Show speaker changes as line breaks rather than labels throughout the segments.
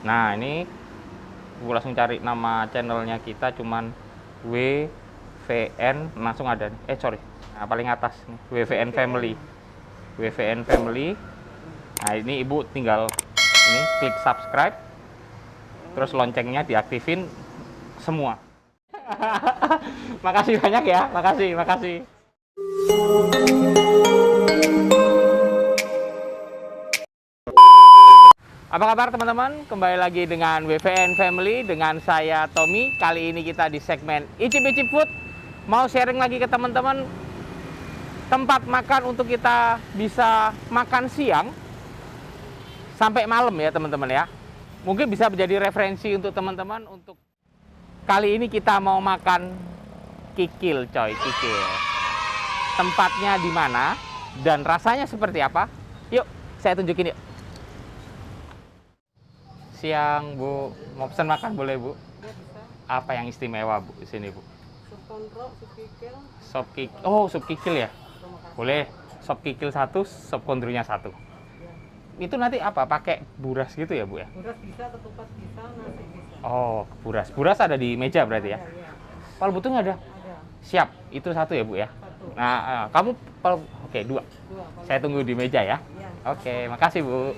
Nah, ini gue langsung cari nama channelnya kita, cuman WVN langsung ada nih. Sorry, nah paling atas nih, WVN Family. WVN Family. Nah, ini ibu tinggal ini klik subscribe, terus loncengnya diaktifin semua. Makasih banyak ya, makasih. Apa kabar teman-teman? Kembali lagi dengan WVN Family, dengan saya Tommy. Kali ini kita di segmen Icip-icip Food. Mau sharing lagi ke teman-teman tempat makan untuk kita bisa makan siang sampai malam ya teman-teman ya. Mungkin bisa menjadi referensi untuk teman-teman. Untuk kali ini kita mau makan kikil coy, kikil. Tempatnya di mana dan rasanya seperti apa? Yuk, saya tunjukin yuk. Siang Bu, mau pesan makan boleh Bu?
Ya, bisa.
Apa yang istimewa Bu di sini Bu?
Sup konro, sup kikil.
Sop kikil. Oh, sup kikil ya?
Terima kasih.
Boleh. Sop kikil satu, sop kondronya satu.
Ya.
Itu nanti apa? Pakai buras gitu ya Bu ya?
Buras bisa, ketupat bisa, nasi bisa.
Oh, buras. Buras ada di meja berarti ya?
Ya.
Pal butuh nggak ada?
Ada.
Siap. Itu satu ya Bu ya?
Satu.
Nah, kamu pal. Oke, dua.
Dua.
Saya tunggu di meja ya.
Ya.
Oke, makasih Bu.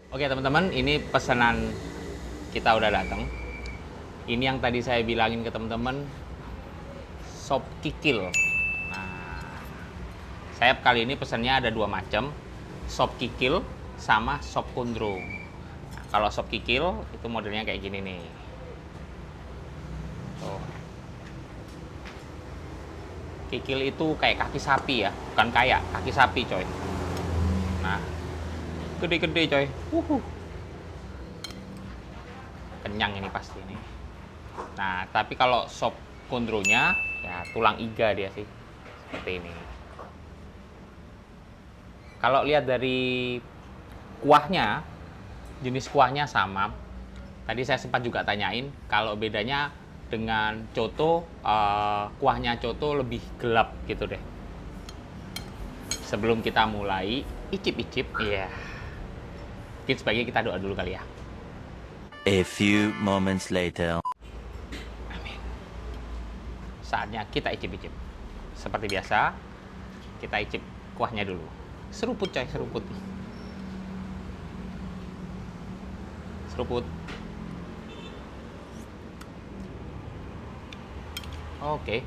Oke teman-teman, ini pesanan kita udah datang. Ini yang tadi saya bilangin ke teman-teman, sop kikil. Nah, saya kali ini pesannya ada dua macam, sop kikil sama sop kondro. Nah, kalau sop kikil itu modelnya kayak gini nih. Tuh. Kikil itu kayak kaki sapi ya, bukan kayak kaki sapi coy. Nah, gede-gede coy. Kenyang ini pasti nih. Nah, tapi kalau sop kondronya ya tulang iga dia sih. Seperti ini. Kalau lihat dari kuahnya, jenis kuahnya sama. Tadi saya sempat juga tanyain kalau bedanya dengan coto, kuahnya coto lebih gelap gitu deh. Sebelum kita mulai icip-icip, ya. Mungkin sebaiknya kita doa dulu kali ya.
A few moments later.
Amin. Saatnya kita icip-icip. Seperti biasa, kita icip kuahnya dulu. Seruput coy, seruput. Seruput. Oke.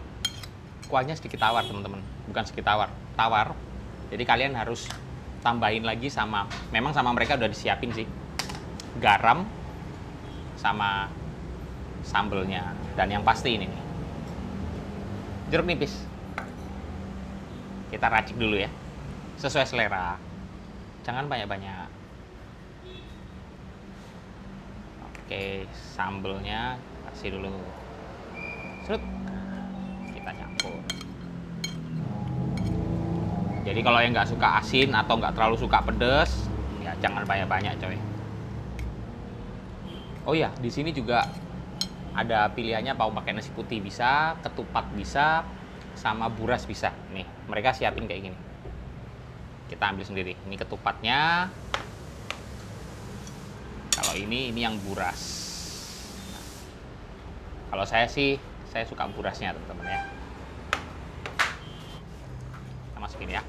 Kuahnya sedikit tawar teman-teman. Bukan sedikit tawar, tawar. Jadi kalian harus tambahin lagi sama, memang sama mereka udah disiapin sih, garam sama sambelnya, dan yang pasti ini nih jeruk nipis. Kita racik dulu ya, sesuai selera, jangan banyak-banyak. Oke, sambelnya kasih dulu, serut, kita campur. Jadi kalau yang nggak suka asin atau nggak terlalu suka pedas, ya jangan banyak-banyak coy. Oh ya, di sini juga ada pilihannya, mau pakai nasi putih bisa, ketupat bisa, sama buras bisa. Nih, mereka siapin kayak gini. Kita ambil sendiri. Ini ketupatnya. Kalau ini yang buras. Nah, kalau saya sih, saya suka burasnya teman-teman ya. Kita masukin ya.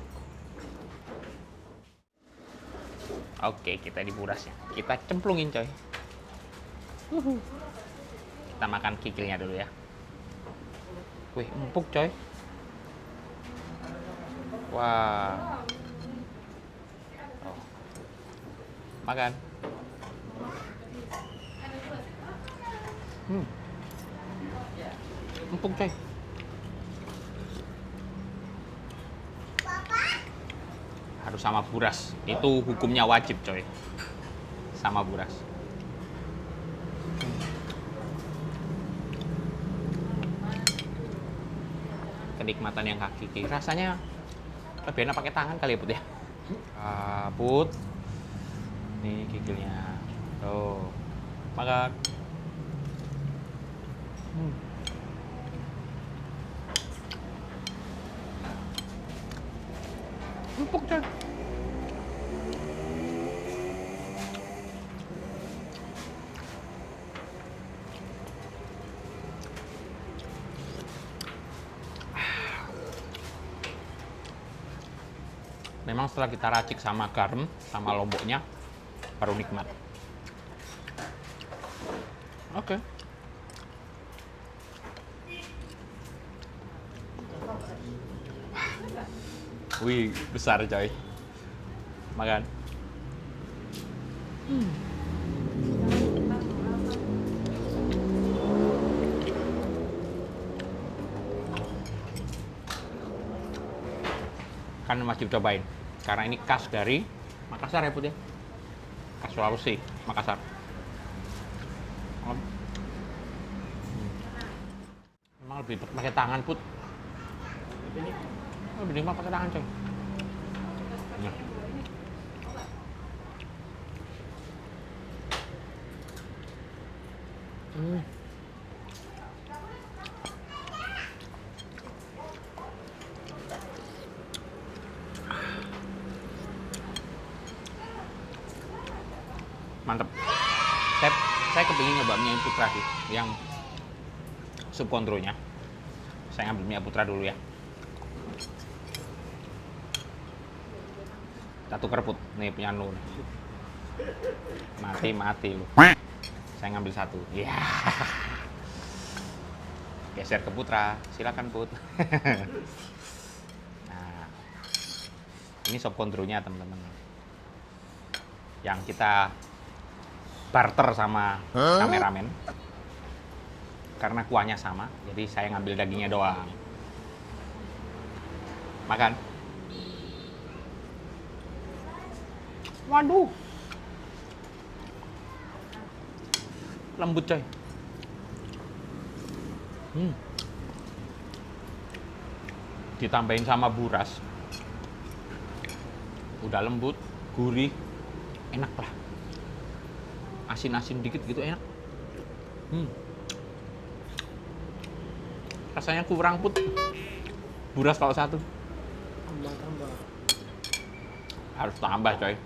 Oke, kita di burasnya. Kita cemplungin coy. Kita makan kikilnya dulu ya. Wih, empuk coy. Wah. Oh. Makan. Empuk coy. Harus sama buras. Itu hukumnya wajib coy. Sama buras. Kenikmatan yang kaki. Rasanya lebih enak pakai tangan kali ya Put ya. Put. Nih kikilnya. Tuh. Makan. Empuk coy. Memang setelah kita racik sama garam, sama lomboknya, baru nikmat. Oke. Wih, besar coy. Makan. Kan masih cobain. Karena ini khas dari Makassar ya Put ya. Khas Sulawesi, Makassar. Emang lebih pakai tangan Put. Lebih nikmat pakai tangan coy. Nah. Mantep. Saya kepingin nyoba mie Putra sih, yang sup kontronya. Saya ngambil mie Putra dulu ya. Kita tuker Put, nih punya lu. Mati lu. Saya ngambil satu. Ya. Geser ke Putra, silakan Put. Nah, ini sop kontronya teman-teman. Yang kita barter sama kameramen karena kuahnya sama, jadi saya ngambil dagingnya doang. Makan. Waduh, lembut coy. Ditambahin sama buras, udah lembut, gurih, enak lah. Asin-asin dikit gitu enak. Rasanya kurang Put. Buras kalau satu.
Tambah.
Harus tambah coy.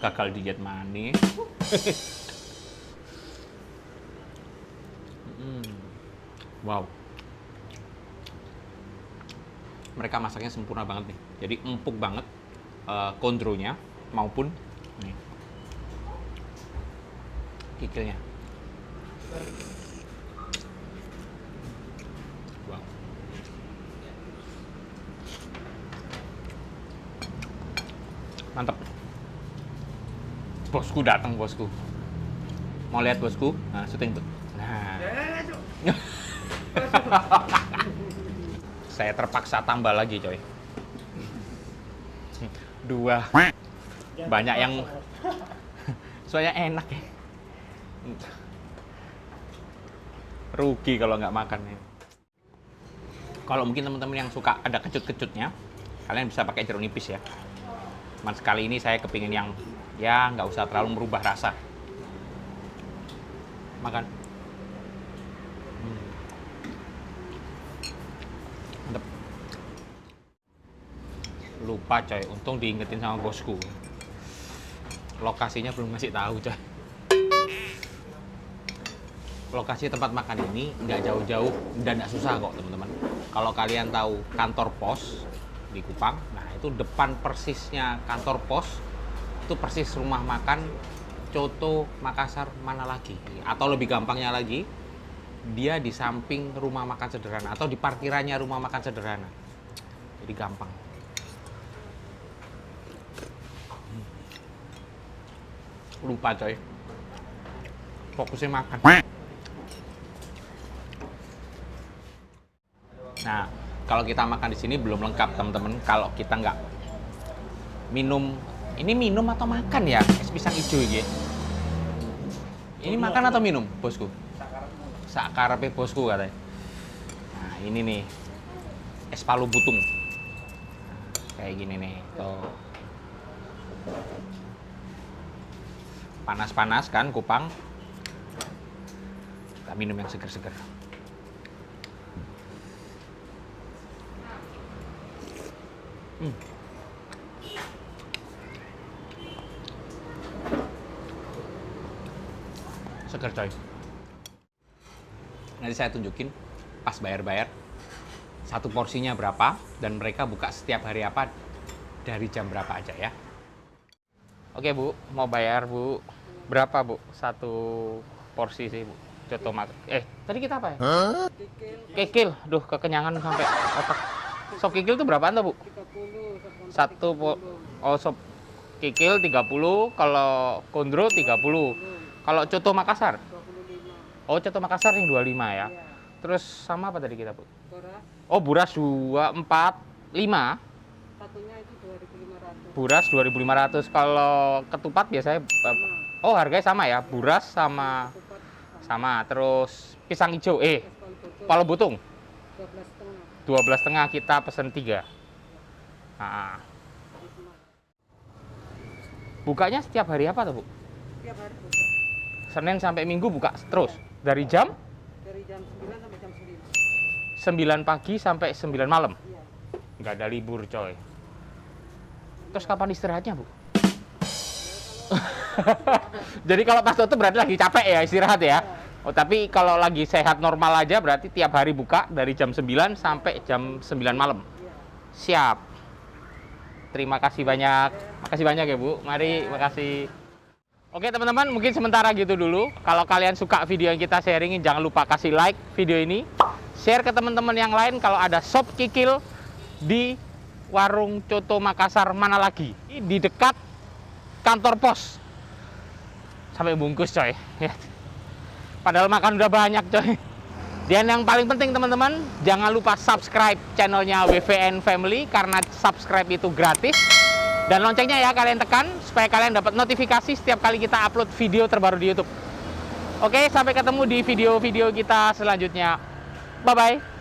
Gagal diet manis. Wow. Mereka masaknya sempurna banget nih. Jadi empuk banget kondronya maupun nih kikilnya. Wow. Mantap. Bosku datang, bosku. Mau lihat bosku? Nah, syuting tuh. Nah. Saya terpaksa tambah lagi, coy. 2. Banyak yang soalnya enak ya. Rugi kalau nggak makan ya. Kalau mungkin teman-teman yang suka ada kecut-kecutnya, kalian bisa pakai jeruk nipis ya. Cuman sekali ini saya kepingin yang ya nggak usah terlalu merubah rasa. Makan. Mantep. Lupa coy, untung diingetin sama bosku. Lokasinya belum ngasih tahu coy. Lokasi tempat makan ini nggak jauh-jauh dan nggak susah kok teman-teman. Kalau kalian tahu kantor pos di Kupang, nah itu depan persisnya kantor pos itu persis rumah makan Coto Makassar mana lagi. Atau lebih gampangnya lagi, dia di samping rumah makan sederhana atau di parkirannya rumah makan sederhana. Jadi gampang. Lupa coy. Fokusnya makan. Nah, kalau kita makan di sini belum lengkap teman-teman. Kalau kita nggak minum, ini minum atau makan ya? Es pisang hijau ini. Ini makan atau minum, bosku? Sakarepe bosku katanya. Nah, ini nih es palu butung. Nah, kayak gini nih. Tuh. Panas-panas kan Kupang. Kita minum yang seger-seger. Seger coy. Nanti saya tunjukin pas bayar-bayar satu porsinya berapa dan mereka buka setiap hari apa dari jam berapa aja ya. Oke Bu, mau bayar Bu. Berapa Bu? Satu porsi sih Bu. Coto tadi kita apa ya? Kikil. Duh, kekenyangan sampai otak. Sop kikil itu berapaan tuh Bu?
30,
sop kikil 30, kalau kondro 30. Kalau coto Makassar?
25.
Oh, coto Makassar yang 25 ya.
Iya.
Terus sama apa tadi kita Bu?
Beras,
Oh, buras 2, 4, 5.
satunya itu 2.500.
Buras 2.500. Kalau ketupat biasanya oh, harganya sama ya. Buras sama
Ketupat
sama. Terus pisang hijau
es
palo butung
12,5.
12,5 kita pesen 3. Nah, bukanya setiap hari apa tuh Bu?
Tiap hari buka.
Senin sampai Minggu buka terus. Dari jam
Dari jam 9 sampai jam 9.
9 pagi sampai 9 malam.
Iya.
Nggak ada libur coy. Terus kapan istirahatnya Bu? Jadi kalau pas tutup berarti lagi capek ya istirahat ya? Oh, tapi kalau lagi sehat normal aja berarti tiap hari buka dari jam 9 sampai jam 9 malam.
Iya.
Siap. Terima kasih banyak. Makasih banyak ya Bu. Mari, makasih. Oke teman-teman, mungkin sementara gitu dulu. Kalau kalian suka video yang kita sharingin, jangan lupa kasih like video ini. Share ke teman-teman yang lain kalau ada sop kikil di warung Coto Makassar mana lagi. Di dekat kantor pos. Sampai bungkus coy. Ya. Padahal makan udah banyak coy. Dan yang paling penting teman-teman, jangan lupa subscribe channelnya WVN Family karena subscribe itu gratis. Dan loncengnya ya kalian tekan supaya kalian dapat notifikasi setiap kali kita upload video terbaru di YouTube. Oke, sampai ketemu di video-video kita selanjutnya. Bye-bye.